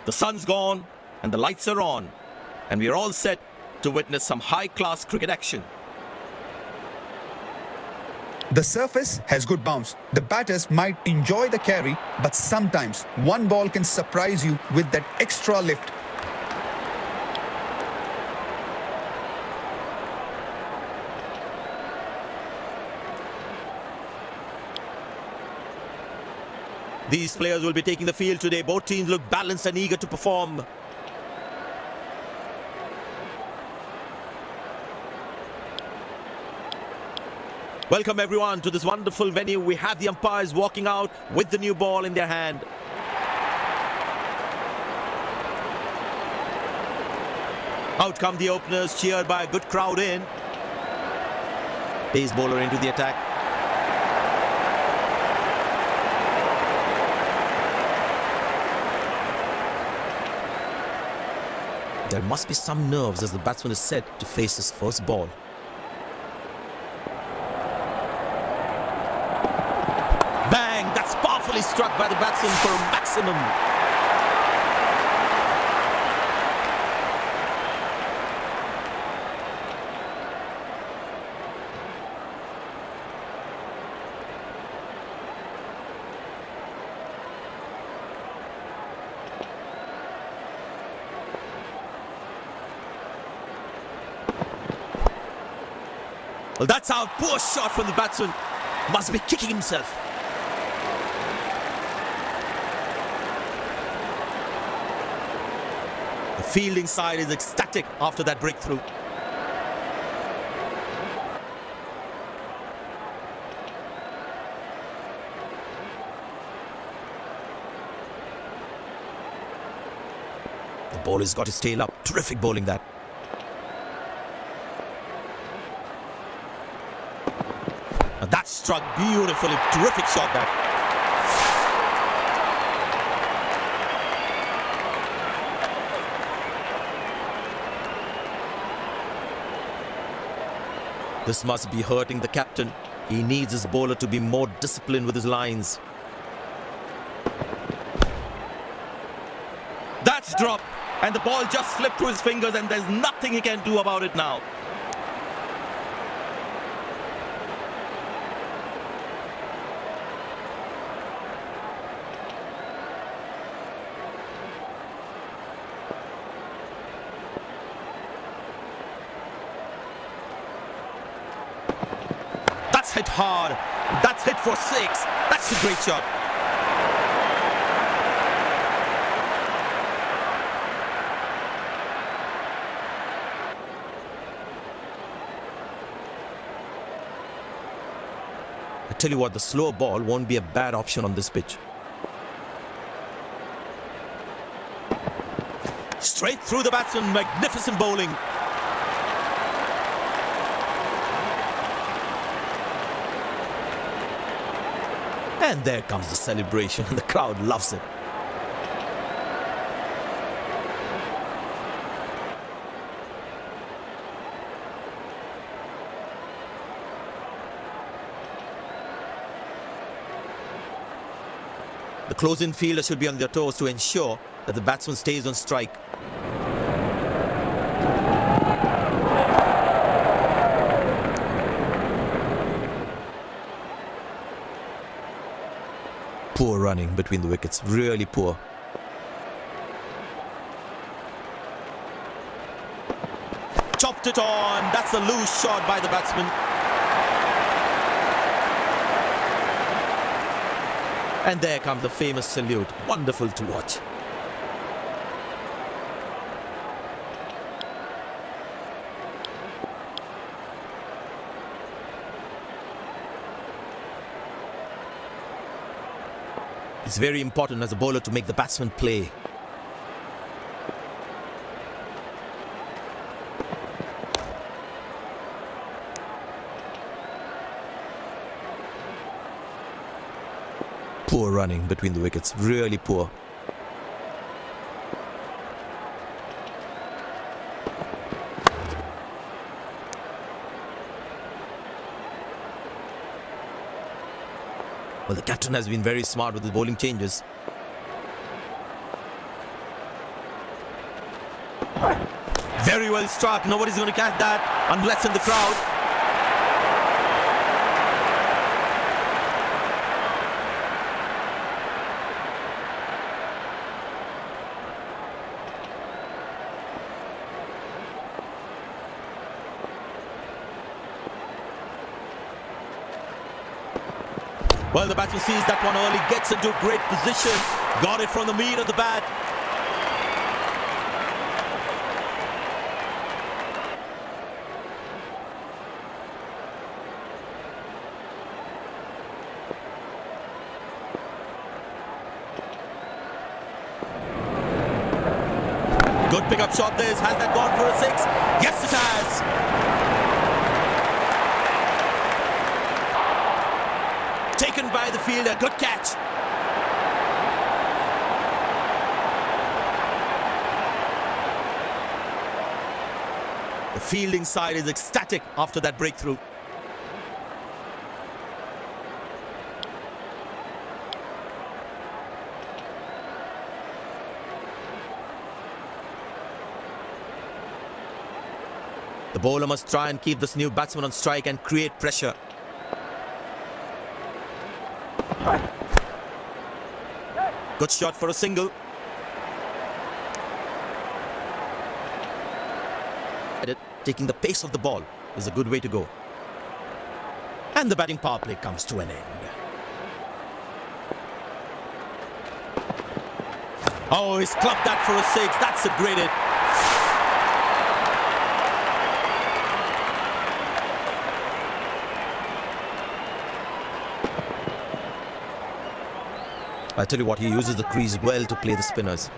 The sun's gone and the lights are on, and we are all set to witness some high-class cricket action. The surface has good bounce. The batters might enjoy the carry, but sometimes one ball can surprise you with that extra lift. These players will be taking the field today. Both teams look balanced and eager to perform. Welcome everyone to this wonderful venue. We have the umpires walking out with the new ball in their hand. Out come the openers, cheered by a good crowd in. Pace bowler into the attack. There must be some nerves as the batsman is set to face his first ball. Bang! That's powerfully struck by the batsman for a maximum. Well, that's out. Poor shot from the batsman. Must be kicking himself. The fielding side is ecstatic after that breakthrough. The bowler's got his tail up. Terrific bowling that. That struck beautifully. Terrific shot that. This must be hurting the captain. He needs his bowler to be more disciplined with his lines. That's dropped. And the ball just slipped through his fingers and there's nothing he can do about it now. That's hit hard. That's hit for 6. That's a great shot. I tell you what, the slow ball won't be a bad option on this pitch. Straight through the batsman. Magnificent bowling. And there comes the celebration, and the crowd loves it. The close-in fielder should be on their toes to ensure that the batsman stays on strike. Poor running between the wickets, really poor. Chopped it on, that's a loose shot by the batsman. And there comes the famous salute, wonderful to watch. It's very important as a bowler to make the batsman play. Poor running between the wickets, really poor. Well, the captain has been very smart with his bowling changes. Very well struck. Nobody's going to catch that unless in the crowd. Well, the batsman sees that one early, gets into a great position, got it from the meat of the bat. Good pickup shot this. Has that gone for a six? Yes, it has. Taken by the fielder. Good catch. The fielding side is ecstatic after that breakthrough. The bowler must try and keep this new batsman on strike and create pressure. Good shot for a single. Taking the pace of the ball is a good way to go. And the batting power play comes to an end. Oh, he's clubbed that for a six. That's a great hit. I tell you what, he uses the crease well to play the spinners.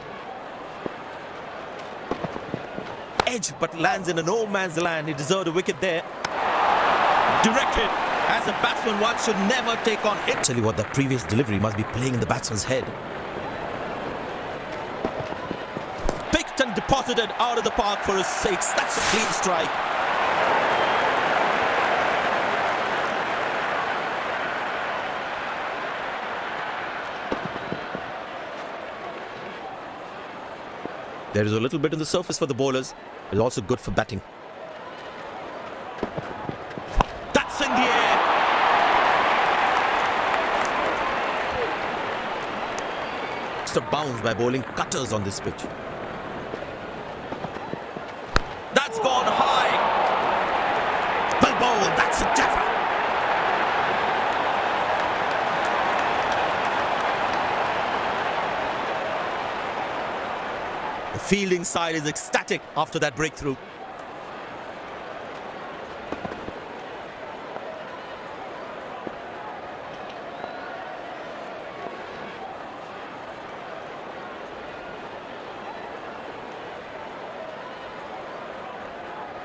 Edge, but lands in a no man's land. He deserved a wicket there. Directed. As a batsman, one should never take on hit. Tell you what, that previous delivery must be playing in the batsman's head. Picked and deposited out of the park for a six. That's a clean strike. There is a little bit on the surface for the bowlers. It's also good for batting. That's in the air. It's a bounce by bowling cutters on this pitch. That's gone high. Well bowled. That's a jaffa. The fielding side is ecstatic after that breakthrough.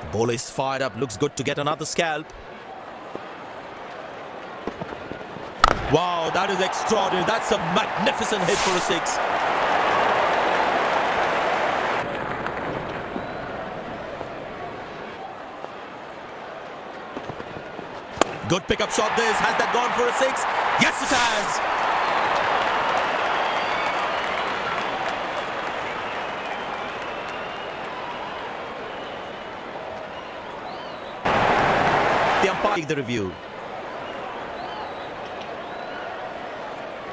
The bowler is fired up, looks good to get another scalp. Wow, that is extraordinary. That's a magnificent hit for a six. Good pickup shot this. Has that gone for a six? Yes, it has. The umpire take the review.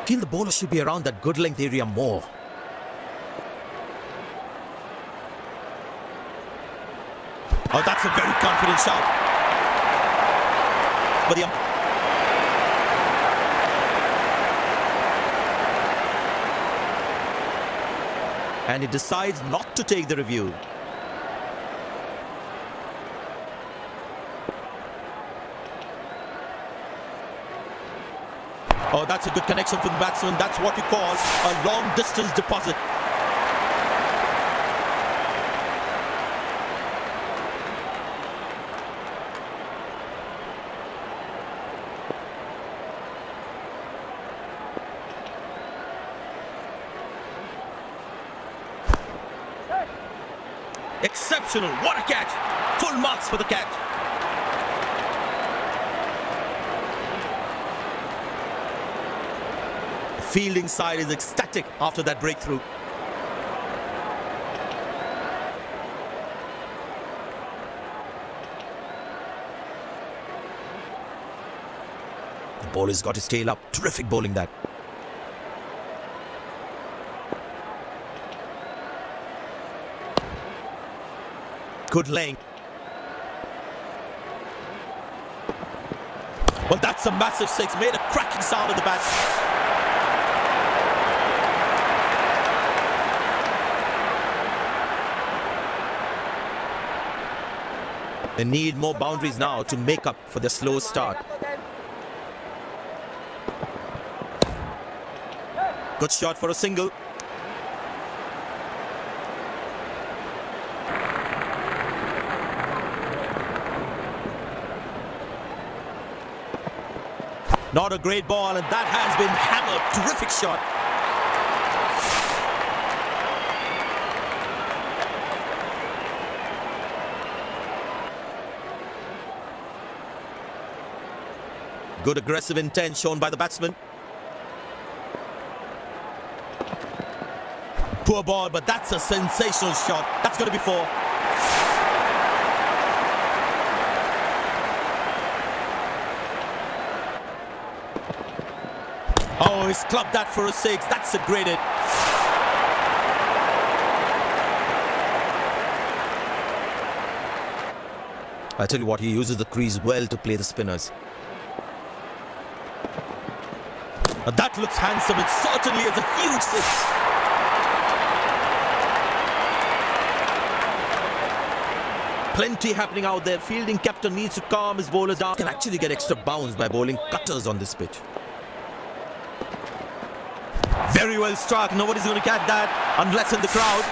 Feel the bowler should be around that good length area more. Oh, that's a very confident shot. But the and he decides not to take the review. Oh, that's a good connection for the batsman. That's what you call a long distance deposit. Exceptional. What a catch. Full marks for the catch. The fielding side is ecstatic after that breakthrough. Bowler's got his tail up. Terrific bowling that. Good laying. Well, that's a massive six. Made a cracking sound at the bat. They need more boundaries now to make up for their slow start. Good shot for a single. Not a great ball, and that has been hammered. Terrific shot. Good aggressive intent shown by the batsman. Poor ball, but that's a sensational shot. That's going to be four. Oh, he's clubbed that for a six. That's a great hit. I tell you what, he uses the crease well to play the spinners. Now that looks handsome. It certainly is a huge six. Plenty happening out there. Fielding captain needs to calm his bowlers down. Can actually get extra bounce by bowling cutters on this pitch. Very well struck. Nobody's going to catch that unless in the crowd.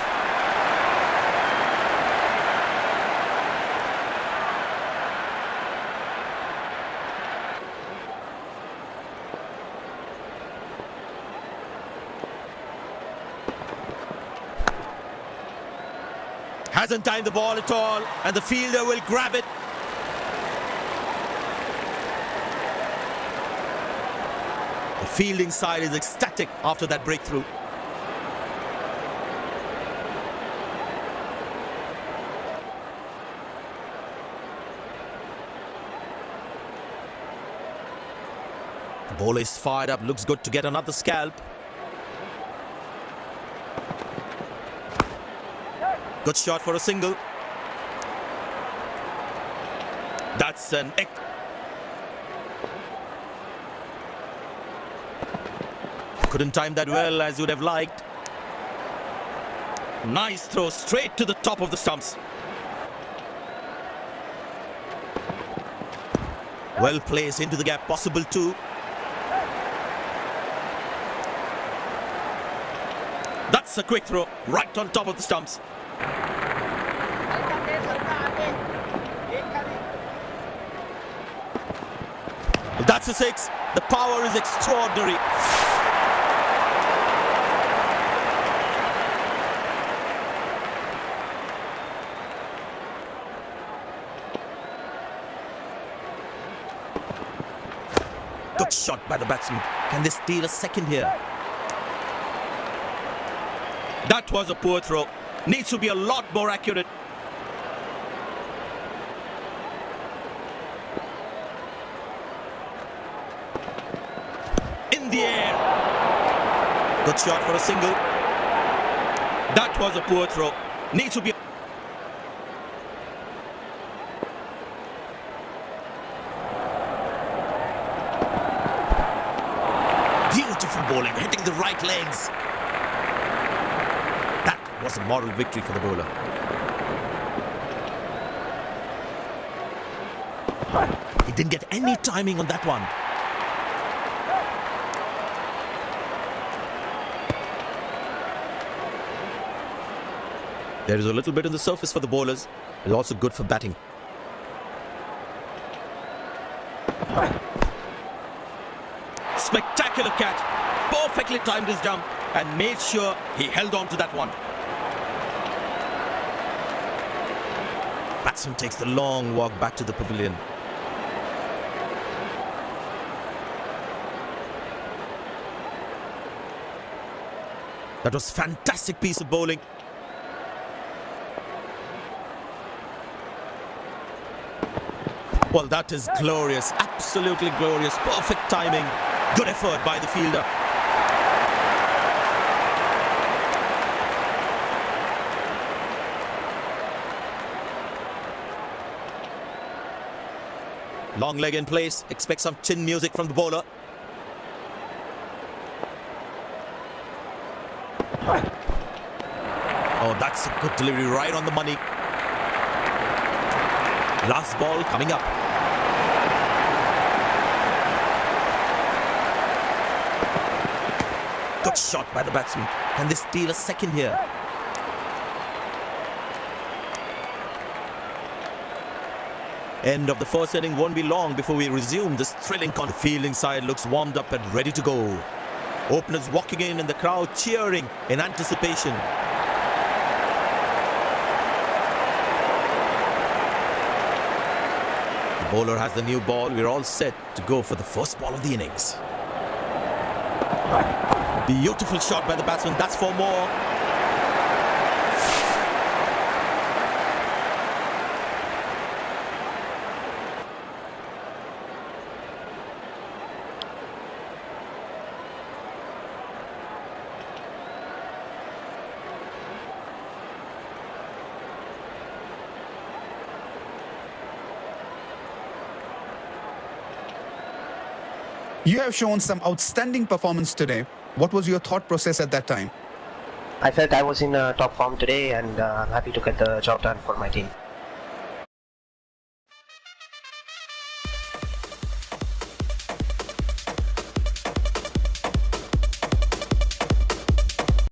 Hasn't timed the ball at all, and the fielder will grab it. The fielding side is ecstatic after that breakthrough. The bowler is fired up, looks good to get another scalp. Good shot for a single. That's an couldn't time that well as you would have liked. Nice throw straight to the top of the stumps. Well placed into the gap, possible too. That's a quick throw right on top of the stumps. That's a six. The power is extraordinary. Good shot by the batsman. Can they steal a second here? That was a poor throw. Needs to be a lot more accurate. In the air. Good shot for a single. That was a poor throw. Needs to be. Beautiful bowling, hitting the right legs. That was a moral victory for the bowler. He didn't get any timing on that one. There is a little bit on the surface for the bowlers. It's also good for batting. Spectacular catch. Perfectly timed his jump and made sure he held on to that one. Batsman takes the long walk back to the pavilion. That was a fantastic piece of bowling. Well, that is glorious, absolutely glorious, perfect timing, good effort by the fielder. Long leg in place, expect some chin music from the bowler. Oh, that's a good delivery, right on the money. Last ball coming up. Good shot by the batsman. Can they steal a second here? End of the first inning won't be long before we resume this thrilling contest. The fielding side looks warmed up and ready to go. Openers walking in and the crowd cheering in anticipation. The bowler has the new ball. We're all set to go for the first ball of the innings. Beautiful shot by the batsman. That's for more. You have shown some outstanding performance today. What was your thought process at that time? I felt I was in top form today, and I'm happy to get the job done for my team.